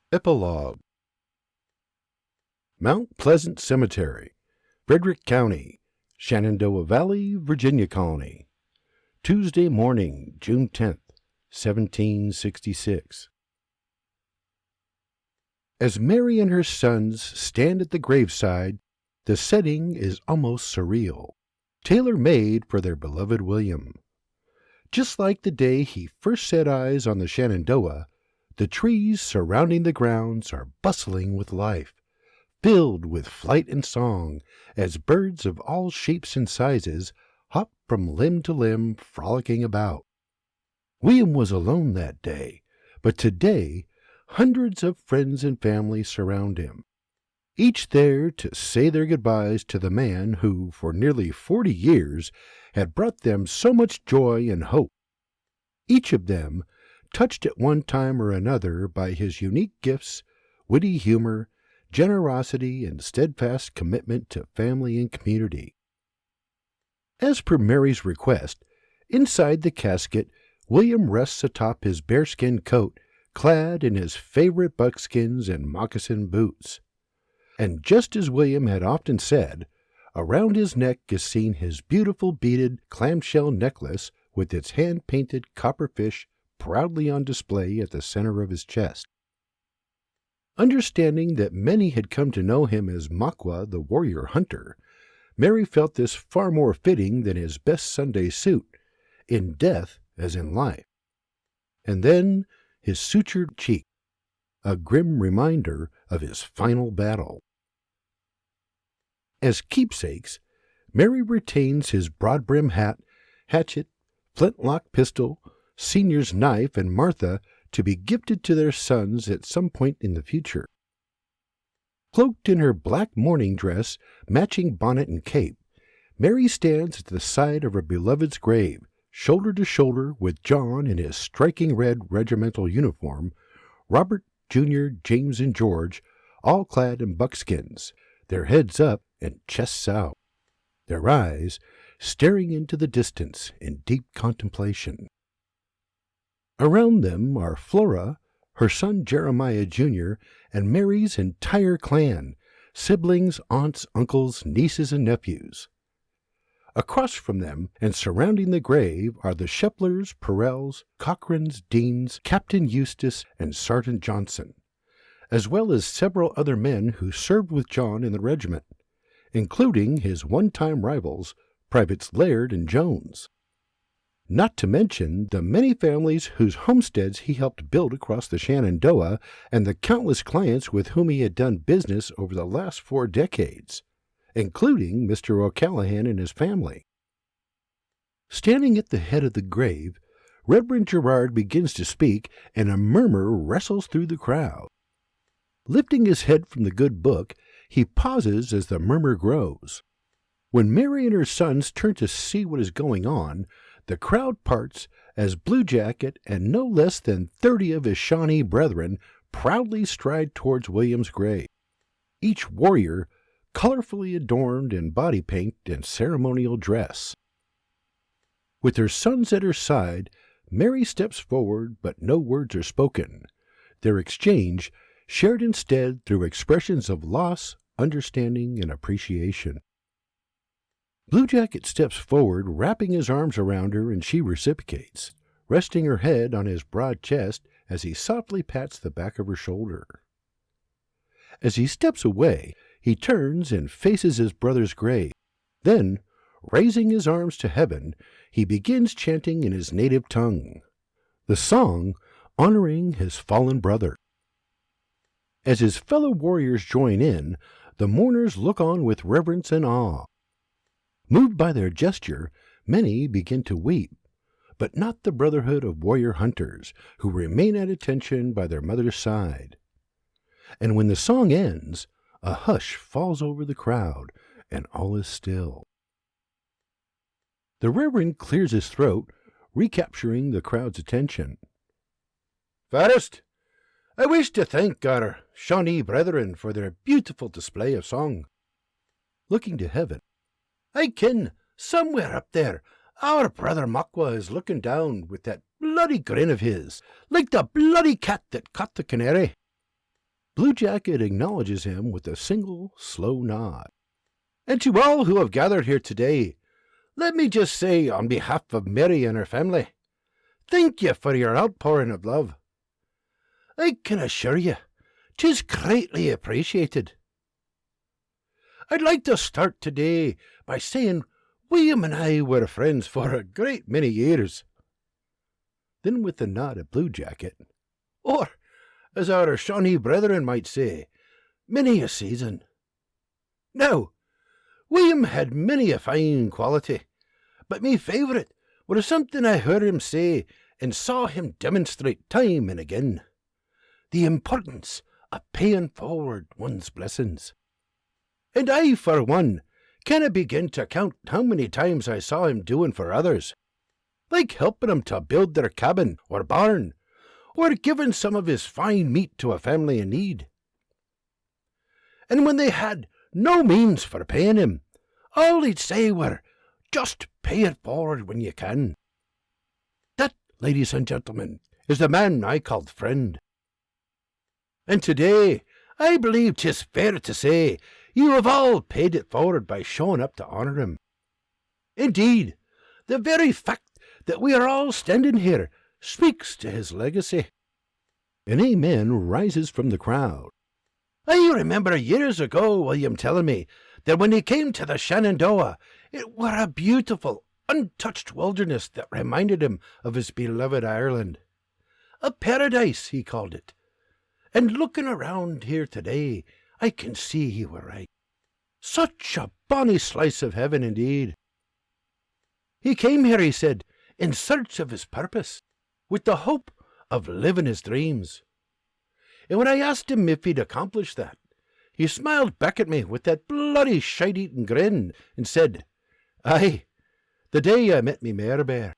Epilogue. Mount Pleasant Cemetery, Frederick County, Shenandoah Valley, Virginia Colony. Tuesday morning, June 10th, 1766. As Mary and her sons stand at the graveside, the setting is almost surreal, tailor-made for their beloved William. Just like the day he first set eyes on the Shenandoah, the trees surrounding the grounds are bustling with life, filled with flight and song, as birds of all shapes and sizes hop from limb to limb, frolicking about. William was alone that day, but today hundreds of friends and family surround him, each there to say their goodbyes to the man who, for nearly 40 years, had brought them so much joy and hope. Each of them touched at one time or another by his unique gifts, witty humor, generosity, and steadfast commitment to family and community. As per Mary's request, inside the casket, William rests atop his bearskin coat, clad in his favorite buckskins and moccasin boots. And just as William had often said, around his neck is seen his beautiful beaded clamshell necklace with its hand-painted copper fish proudly on display at the center of his chest. Understanding that many had come to know him as Makwa, the warrior hunter, Mary felt this far more fitting than his best Sunday suit, in death as in life. And then his sutured cheek, a grim reminder of his final battle. As keepsakes, Mary retains his broad-brim hat, hatchet, flintlock pistol, senior's knife, and Martha to be gifted to their sons at some point in the future. Cloaked in her black mourning dress, matching bonnet and cape, Mary stands at the side of her beloved's grave, shoulder to shoulder with John in his striking red regimental uniform, Robert, Jr., James, and George, all clad in buckskins, their heads up and chests out, their eyes staring into the distance in deep contemplation. Around them are Flora, her son Jeremiah, Jr., and Mary's entire clan, siblings, aunts, uncles, nieces, and nephews. Across from them and surrounding the grave are the Sheplers, Perrells, Cochrans, Deans, Captain Eustace, and Sergeant Johnson, as well as several other men who served with John in the regiment, including his one-time rivals, Privates Laird and Jones. Not to mention the many families whose homesteads he helped build across the Shenandoah and the countless clients with whom he had done business over the last 4 decades, including Mr. O'Callahan and his family. Standing at the head of the grave, Reverend Gerard begins to speak, and a murmur wrestles through the crowd. Lifting his head from the good book, he pauses as the murmur grows. When Mary and her sons turn to see what is going on, the crowd parts as Blue Jacket and no less than 30 of his Shawnee brethren proudly stride towards William's grave, each warrior colorfully adorned in body paint and ceremonial dress. With her sons at her side, Mary steps forward, but no words are spoken, their exchange shared instead through expressions of loss, understanding, and appreciation. Blue Jacket steps forward, wrapping his arms around her, and she reciprocates, resting her head on his broad chest as he softly pats the back of her shoulder. As he steps away, he turns and faces his brother's grave. Then, raising his arms to heaven, he begins chanting in his native tongue, the song honoring his fallen brother. As his fellow warriors join in, the mourners look on with reverence and awe. Moved by their gesture, many begin to weep, but not the brotherhood of warrior hunters, who remain at attention by their mother's side. And when the song ends, a hush falls over the crowd, and all is still. The Reverend clears his throat, recapturing the crowd's attention. "First, I wish to thank our Shawnee brethren for their beautiful display of song." Looking to heaven, "I ken, somewhere up there, our brother Makwa is looking down with that bloody grin of his, like the bloody cat that caught the canary." Blue Jacket acknowledges him with a single, slow nod. And to all who have gathered here today, let me just say on behalf of Mary and her family, thank you for your outpouring of love. I can assure you, 'tis greatly appreciated. I'd like to start today by saying William and I were friends for a great many years. Then with a nod at Blue Jacket, or, as our Shawnee brethren might say, many a season. Now, William had many a fine quality, but me favourite was something I heard him say and saw him demonstrate time and again: the importance of paying forward one's blessings. And I, for one, canna begin to count how many times I saw him doing for others, like helping 'em to build their cabin or barn, or giving some of his fine meat to a family in need. And when they had no means for paying him, all he'd say were, just pay it forward when you can. That, ladies and gentlemen, is the man I called friend. And today, I believe 'tis fair to say you have all paid it forward by showing up to honour him. Indeed, the very fact that we are all standing here speaks to his legacy. An amen rises from the crowd. I remember years ago William telling me that when he came to the Shenandoah, it were a beautiful, untouched wilderness that reminded him of his beloved Ireland. A paradise, he called it. And looking around here today, I can see he were right. Such a bonny slice of heaven indeed. He came here, he said, in search of his purpose, with the hope of living his dreams. And when I asked him if he'd accomplished that, he smiled back at me with that bloody shite-eating grin and said, Aye, the day I met me mare bear.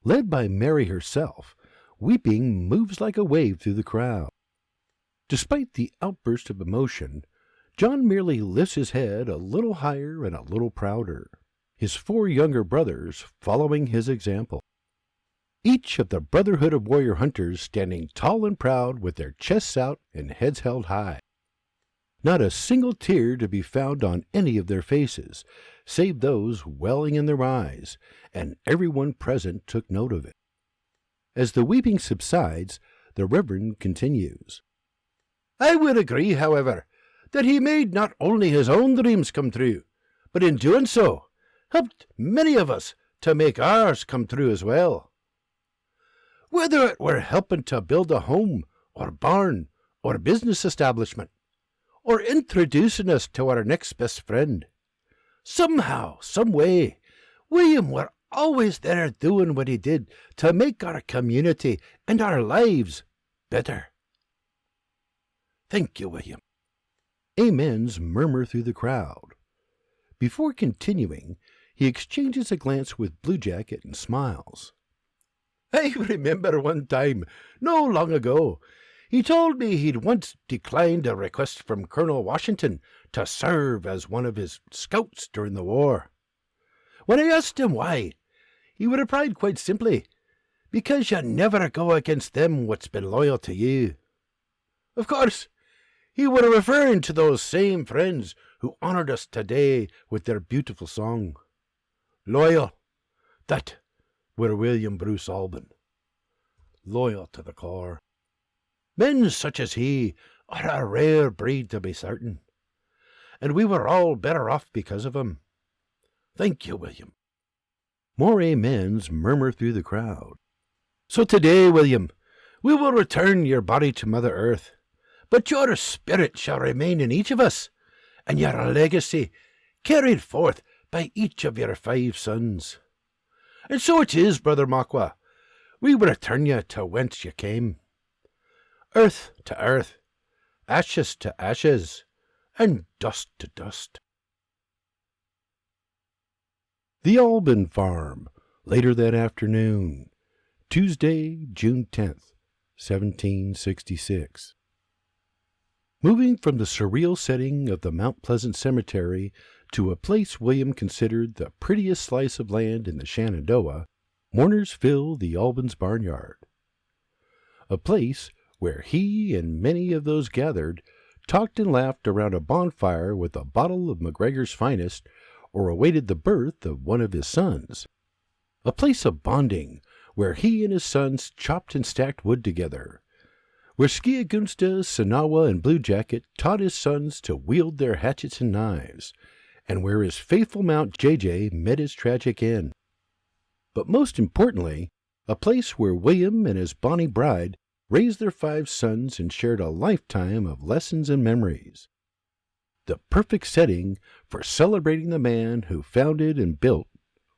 Led by Mary herself, weeping moves like a wave through the crowd. Despite the outburst of emotion, John merely lifts his head a little higher and a little prouder, his 4 younger brothers following his example. Each of the Brotherhood of Warrior Hunters standing tall and proud with their chests out and heads held high. Not a single tear to be found on any of their faces, save those welling in their eyes, and everyone present took note of it. As the weeping subsides, the Reverend continues. I would agree, however, that he made not only his own dreams come true, but in doing so, helped many of us to make ours come true as well. Whether it were helping to build a home, or barn, or business establishment, or introducing us to our next best friend, somehow, some way, William were always there doing what he did to make our community and our lives better. Thank you, William. Amens murmur through the crowd. Before continuing, he exchanges a glance with Blue Jacket and smiles. I remember one time, no long ago, he told me he'd once declined a request from Colonel Washington to serve as one of his scouts during the war. When I asked him why, he replied quite simply, because you never go against them what's been loyal to you. Of course, he were referring to those same friends who honoured us today with their beautiful song. Loyal, that were William Bruce Alban. Loyal to the core. Men such as he are a rare breed to be certain, and we were all better off because of him. Thank you, William. More amens murmur through the crowd. So today, William, we will return your body to Mother Earth, but your spirit shall remain in each of us, and your legacy carried forth by each of your 5 sons. And so it is, Brother Makwa, we will return you to whence you came. Earth to earth, ashes to ashes, and dust to dust. The Alban Farm, later that afternoon, Tuesday, June 10th, 1766. Moving from the surreal setting of the Mount Pleasant Cemetery to a place William considered the prettiest slice of land in the Shenandoah, mourners fill the Alban's barnyard. A place where he and many of those gathered talked and laughed around a bonfire with a bottle of McGregor's finest, or awaited the birth of one of his sons. A place of bonding, where he and his sons chopped and stacked wood together, where Skiagunsta, Sanawa, and Blue Jacket taught his sons to wield their hatchets and knives, and where his faithful mount JJ met his tragic end. But most importantly, a place where William and his bonny bride raised their 5 sons and shared a lifetime of lessons and memories. The perfect setting for celebrating the man who founded and built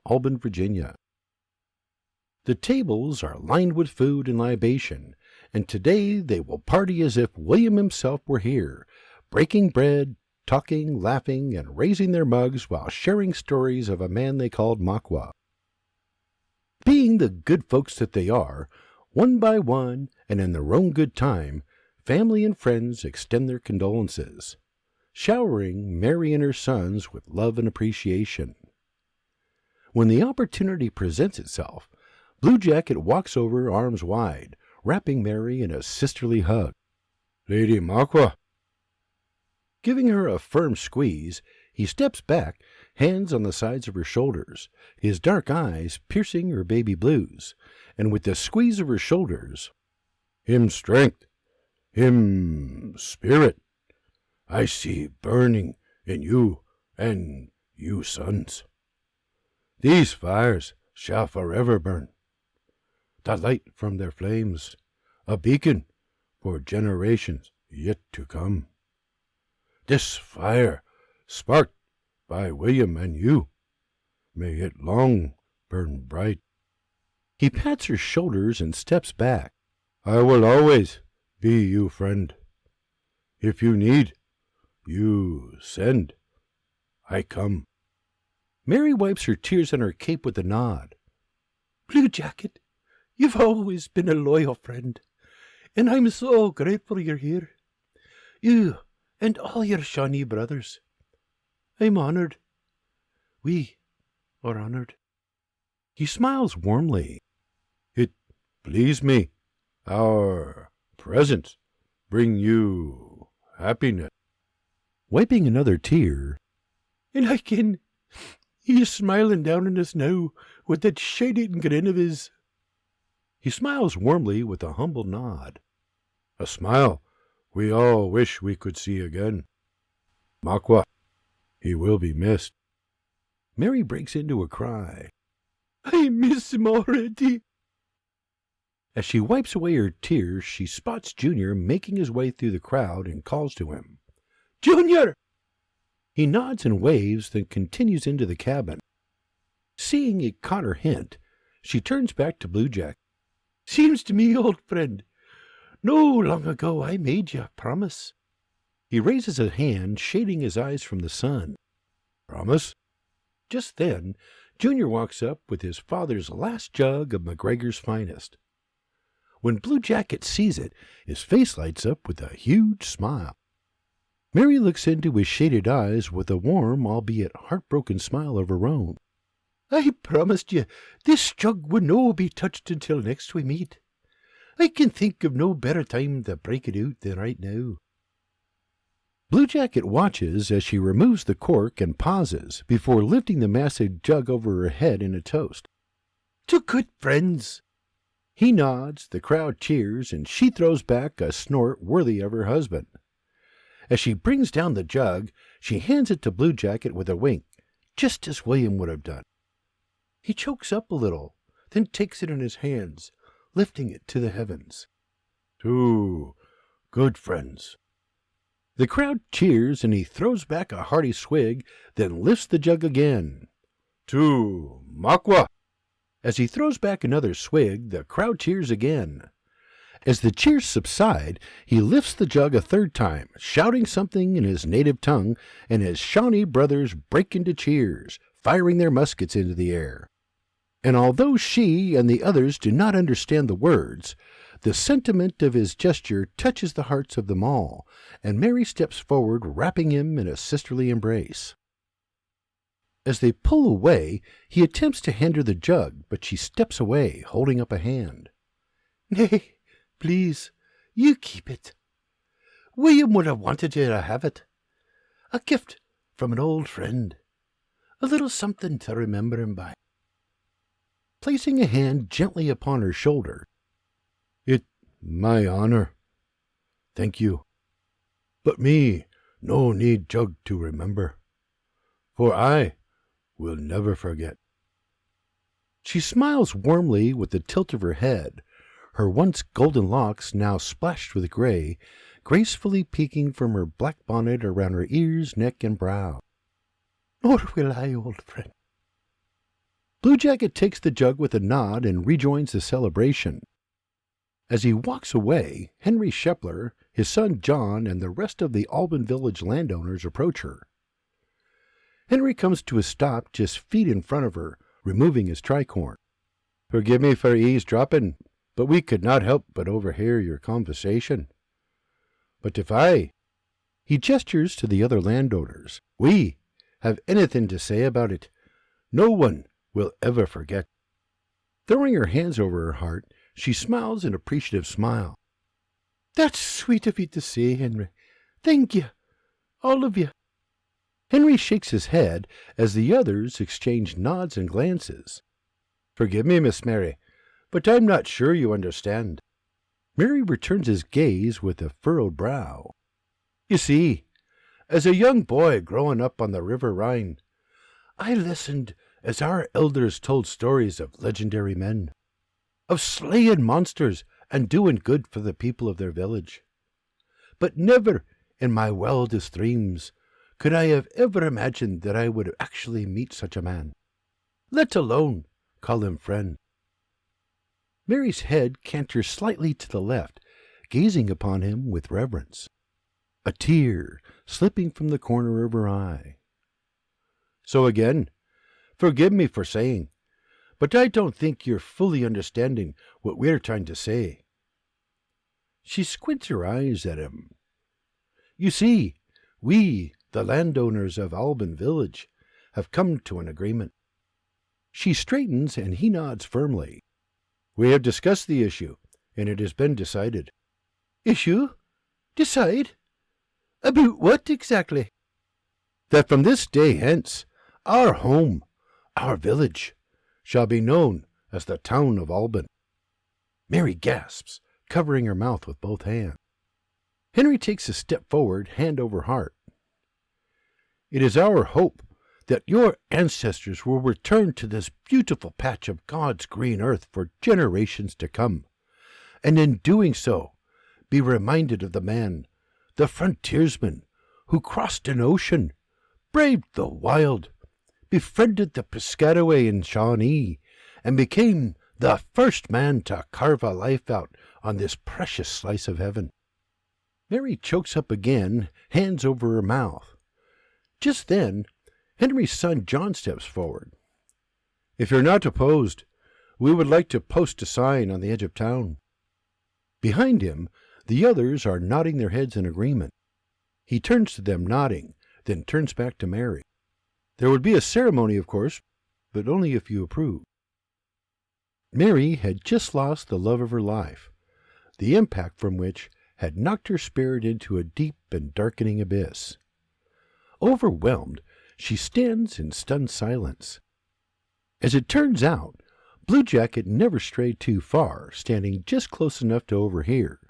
Albin, Virginia. The tables are lined with food and libation, and today they will party as if William himself were here, breaking bread, talking, laughing, and raising their mugs while sharing stories of a man they called Makwa. Being the good folks that they are, one by one, and in their own good time, family and friends extend their condolences, showering Mary and her sons with love and appreciation. When the opportunity presents itself, Blue Jacket walks over arms wide, wrapping Mary in a sisterly hug. "Lady Makwa." Giving her a firm squeeze, he steps back, hands on the sides of her shoulders, his dark eyes piercing her baby blues, and with the squeeze of her shoulders, "Him strength, him spirit, I see burning in you and you sons. These fires shall forever burn. The light from their flames, a beacon for generations yet to come. This fire, sparked by William and you, may it long burn bright." He pats her shoulders and steps back. "I will always be you friend. If you need, you send. I come." Mary wipes her tears on her cape with a nod. "Blue Jacket, you've always been a loyal friend, and I'm so grateful you're here. You and all your Shawnee brothers. I'm honored. We are honored." He smiles warmly. "It please me. Our presence bring you happiness." Wiping another tear, "And I can. He's smiling down on us now with that shade-eaten grin of his." He smiles warmly with a humble nod. "A smile we all wish we could see again. Makwa, he will be missed." Mary breaks into a cry. "I miss him already." As she wipes away her tears, she spots Junior making his way through the crowd and calls to him. "Junior!" He nods and waves, then continues into the cabin. Seeing it caught her hint, she turns back to Blue Jack. "Seems to me, old friend, no long ago I made you a promise." He raises a hand, shading his eyes from the sun. "Promise?" Just then, Junior walks up with his father's last jug of McGregor's finest. When Blue Jacket sees it, his face lights up with a huge smile. Mary looks into his shaded eyes with a warm, albeit heartbroken smile of her own. "I promised you this jug would no be touched until next we meet. I can think of no better time to break it out than right now." Blue Jacket watches as she removes the cork and pauses before lifting the massive jug over her head in a toast. "To good friends." He nods, the crowd cheers, and she throws back a snort worthy of her husband. As she brings down the jug, she hands it to Blue Jacket with a wink, just as William would have done. He chokes up a little, then takes it in his hands, lifting it to the heavens. "To good friends." The crowd cheers, and he throws back a hearty swig, then lifts the jug again. "To Makwa." As he throws back another swig, the crowd cheers again. As the cheers subside, he lifts the jug a third time, shouting something in his native tongue, and his Shawnee brothers break into cheers, firing their muskets into the air. And although she and the others do not understand the words, the sentiment of his gesture touches the hearts of them all, and Mary steps forward, wrapping him in a sisterly embrace. As they pull away, he attempts to hand her the jug, but she steps away, holding up a hand. "Nay, please, You keep it. William would have wanted you to have it. A gift from an old friend. A little something to remember him by. Placing a hand gently upon her shoulder. It my honor. Thank you. But me no need jug to remember. For I will never forget. She smiles warmly with the tilt of her head, her once golden locks now splashed with gray, gracefully peeking from her black bonnet around her ears, neck, and brow. Nor will I, old friend. Blue Jacket takes the jug with a nod and rejoins the celebration. As he walks away, Henry Shepler, his son John, and the rest of the Alban village landowners approach her. Henry comes to a stop just feet in front of her, removing his tricorn. Forgive me for eavesdropping, but we could not help but overhear your conversation. But if he gestures to the other landowners, we have anything to say about it, no one will ever forget. Throwing her hands over her heart, she smiles an appreciative smile. That's sweet of you to say, Henry. Thank you, all of you. Henry shakes his head as the others exchange nods and glances. Forgive me, Miss Mary, but I'm not sure you understand. Mary returns his gaze with a furrowed brow. You see, as a young boy growing up on the River Rhine, I listened as our elders told stories of legendary men, of slaying monsters and doing good for the people of their village. But never in my wildest dreams could I have ever imagined that I would actually meet such a man, let alone call him friend. Mary's head canters slightly to the left, gazing upon him with reverence, a tear slipping from the corner of her eye. So again, forgive me for saying, but I don't think you're fully understanding what we're trying to say. She squints her eyes at him. You see, we, the landowners of Alban village, have come to an agreement. She straightens and he nods firmly. We have discussed the issue, and it has been decided. Issue? Decide? About what exactly? That from this day hence, our home, our village, shall be known as the town of Alban. Mary gasps, covering her mouth with both hands. Henry takes a step forward, hand over heart. It is our hope that your ancestors will return to this beautiful patch of God's green earth for generations to come, and in doing so, be reminded of the man, the frontiersman, who crossed an ocean, braved the wild, befriended the Piscataway in Shawnee, and became the first man to carve a life out on this precious slice of heaven. Mary chokes up again, hands over her mouth. Just then, Henry's son John steps forward. If you're not opposed, we would like to post a sign on the edge of town. Behind him, the others are nodding their heads in agreement. He turns to them nodding, then turns back to Mary. There would be a ceremony, of course, but only if you approve. Mary had just lost the love of her life, the impact from which had knocked her spirit into a deep and darkening abyss. Overwhelmed, she stands in stunned silence. As it turns out, Blue Jacket never strayed too far, standing just close enough to overhear.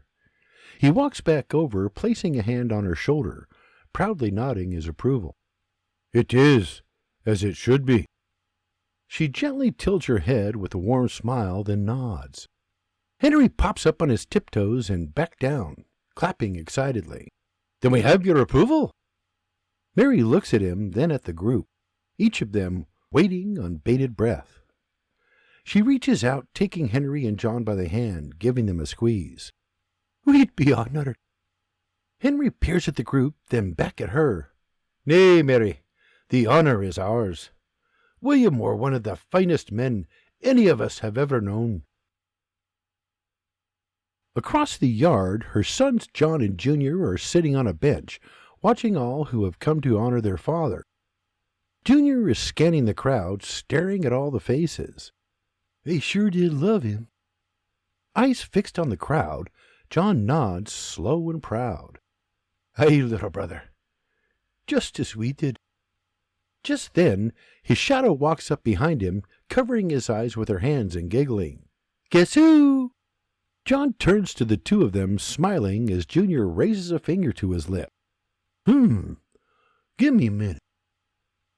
He walks back over, placing a hand on her shoulder, proudly nodding his approval. It is as it should be. She gently tilts her head with a warm smile, then nods. Henry pops up on his tiptoes and back down, clapping excitedly. Then we have your approval? Mary looks at him, then at the group, each of them waiting on bated breath. She reaches out, taking Henry and John by the hand, giving them a squeeze. We'd be honored. Henry peers at the group, then back at her. Nay, Mary, the honor is ours. William were one of the finest men any of us have ever known. Across the yard, her sons John and Junior are sitting on a bench, watching all who have come to honor their father. Junior is scanning the crowd, staring at all the faces. They sure did love him. Eyes fixed on the crowd, John nods, slow and proud. Aye, little brother, just as we did. Just then, his shadow walks up behind him, covering his eyes with her hands and giggling. Guess who? John turns to the two of them, smiling as Junior raises a finger to his lip. Give me a minute.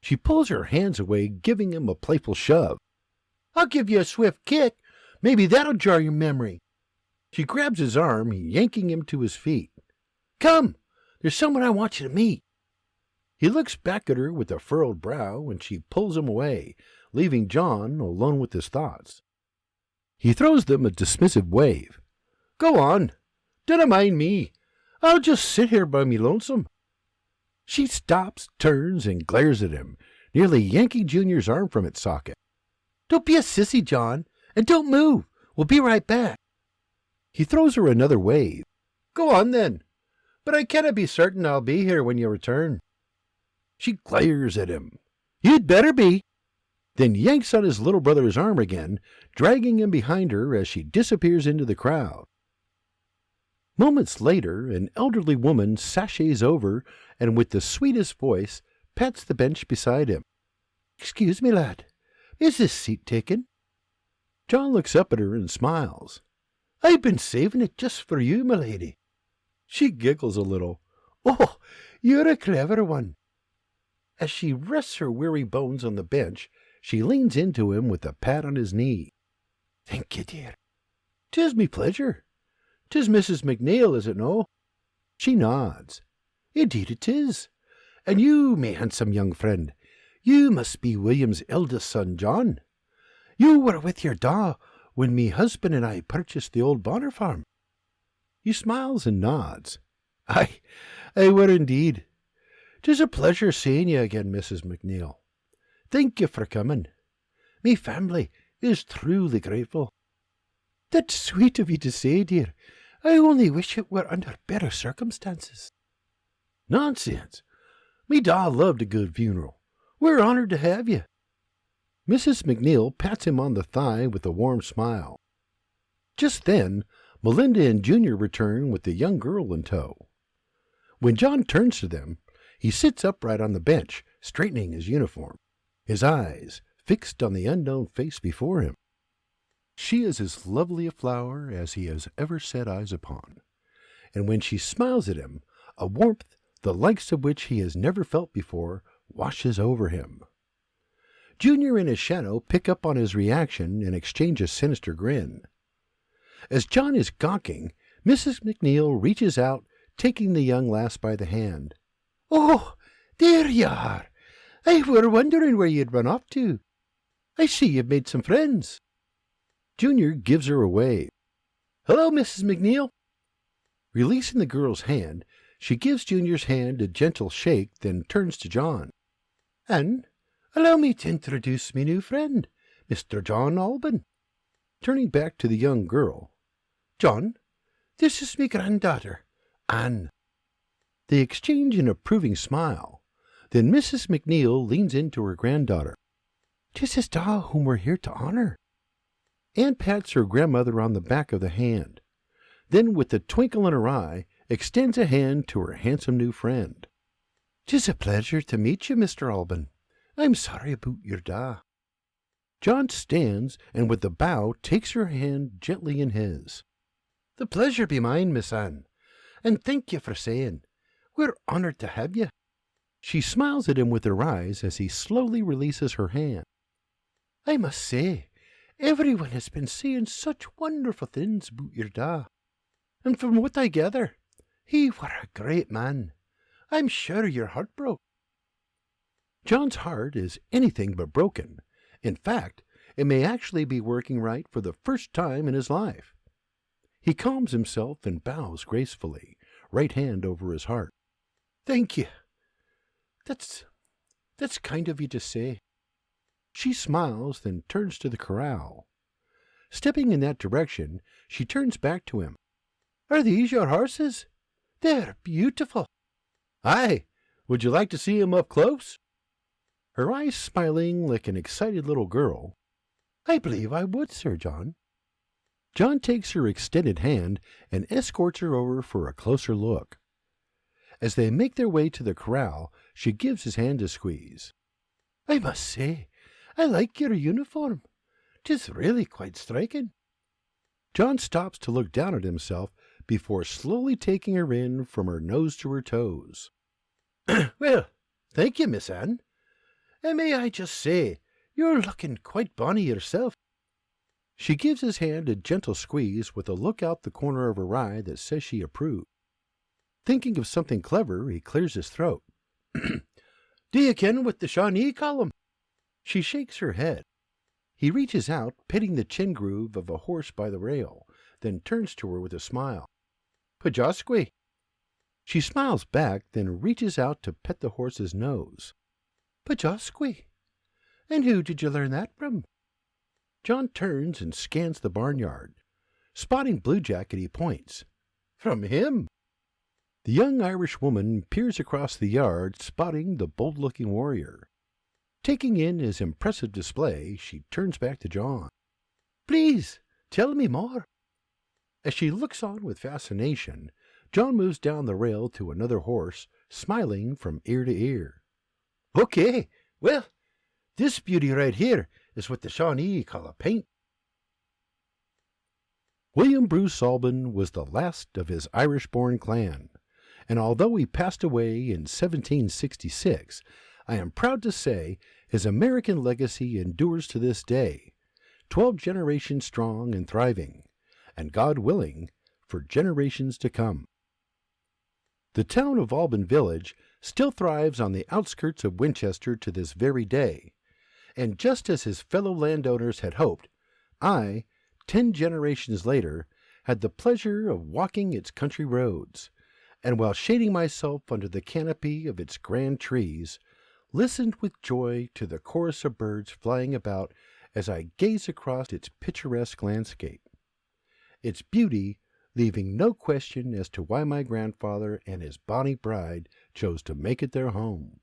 She pulls her hands away, giving him a playful shove. I'll give you a swift kick. Maybe that'll jar your memory. She grabs his arm, yanking him to his feet. Come, there's someone I want you to meet. He looks back at her with a furrowed brow, and she pulls him away, leaving John alone with his thoughts. He throws them a dismissive wave. Go on. Dinna mind me. I'll just sit here by me lonesome. She stops, turns, and glares at him, nearly yanking Junior's arm from its socket. Don't be a sissy, John, and don't move. We'll be right back. He throws her another wave. Go on, then. But I cannot be certain I'll be here when you return. She glares at him. You'd better be. Then yanks on his little brother's arm again, dragging him behind her as she disappears into the crowd. Moments later, an elderly woman sashays over and with the sweetest voice pats the bench beside him. Excuse me, lad. Is this seat taken? John looks up at her and smiles. I've been saving it just for you, my lady. She giggles a little. Oh, you're a clever one. As she rests her weary bones on the bench, she leans into him with a pat on his knee. Thank you, dear. 'Tis me pleasure. 'Tis Mrs. McNeil, is it no? She nods. Indeed it is. And you, me handsome young friend, you must be William's eldest son, John. You were with your da when me husband and I purchased the old Bonner farm. He smiles and nods. Aye, I were indeed. 'Tis a pleasure seeing you again, Mrs. McNeil. Thank you for coming. Me family is truly grateful. That's sweet of you to say, dear. I only wish it were under better circumstances. Nonsense. Me da loved a good funeral. We're honored to have you. Mrs. McNeil pats him on the thigh with a warm smile. Just then, Melinda and Junior return with the young girl in tow. When John turns to them, he sits upright on the bench, straightening his uniform, his eyes fixed on the unknown face before him. She is as lovely a flower as he has ever set eyes upon, and when she smiles at him, a warmth the likes of which he has never felt before washes over him. Junior and his shadow pick up on his reaction and exchange a sinister grin. As John is gawking, Mrs. McNeil reaches out, taking the young lass by the hand. Oh, there you are. I were wondering where you'd run off to. I see you've made some friends. Junior gives her a wave. Hello, Mrs. McNeil. Releasing the girl's hand, she gives Junior's hand a gentle shake, then turns to John. And allow me to introduce me new friend, Mr. John Alban. Turning back to the young girl. John, this is me granddaughter, Anne. They exchange an approving smile. Then Mrs. McNeil leans into her granddaughter. 'Tis his da whom we're here to honor. Anne pats her grandmother on the back of the hand. Then, with a twinkle in her eye, extends a hand to her handsome new friend. 'Tis a pleasure to meet you, Mr. Alban. I'm sorry about your da. John stands and with a bow takes her hand gently in his. The pleasure be mine, Miss Anne, and thank you for saying. We're honored to have you. She smiles at him with her eyes as he slowly releases her hand. I must say, everyone has been saying such wonderful things about your da, and from what I gather, he were a great man. I'm sure your heart broke. John's heart is anything but broken. In fact, it may actually be working right for the first time in his life. He calms himself and bows gracefully, right hand over his heart. Thank you. That's kind of you to say. She smiles, then turns to the corral. Stepping in that direction, she turns back to him. Are these your horses? They're beautiful. Aye. Would you like to see 'em up close? Her eyes smiling like an excited little girl. I believe I would, Sir John. John takes her extended hand and escorts her over for a closer look. As they make their way to the corral, she gives his hand a squeeze. "I must say, I like your uniform. 'Tis really quite striking." John stops to look down at himself before slowly taking her in from her nose to her toes. "Well, thank you, Miss Anne. And may I just say, you're looking quite bonny yourself." She gives his hand a gentle squeeze with a look out the corner of her eye that says she approves. Thinking of something clever, he clears his throat. "Do you ken what the Shawnee call 'em?" She shakes her head. He reaches out, petting the chin groove of a horse by the rail, then turns to her with a smile. "Pajosque." She smiles back, then reaches out to pet the horse's nose. "Pajosque? And who did you learn that from?" John turns and scans the barnyard. Spotting Blue Jacket, he points. "From him." The young Irish woman peers across the yard, spotting the bold-looking warrior. Taking in his impressive display, she turns back to John. "Please, tell me more." As she looks on with fascination, John moves down the rail to another horse, smiling from ear to ear. "Okay, well, this beauty right here is what the Shawnee call a paint." William Bruce Albin was the last of his Irish-born clan, and although he passed away in 1766, I am proud to say his American legacy endures to this day, 12 generations strong and thriving, and God willing, for generations to come. The town of Albin Village still thrives on the outskirts of Winchester to this very day, and just as his fellow landowners had hoped, I, 10 generations later, had the pleasure of walking its country roads, and while shading myself under the canopy of its grand trees, listened with joy to the chorus of birds flying about as I gaze across its picturesque landscape. Its beauty leaving no question as to why my grandfather and his bonny bride chose to make it their home.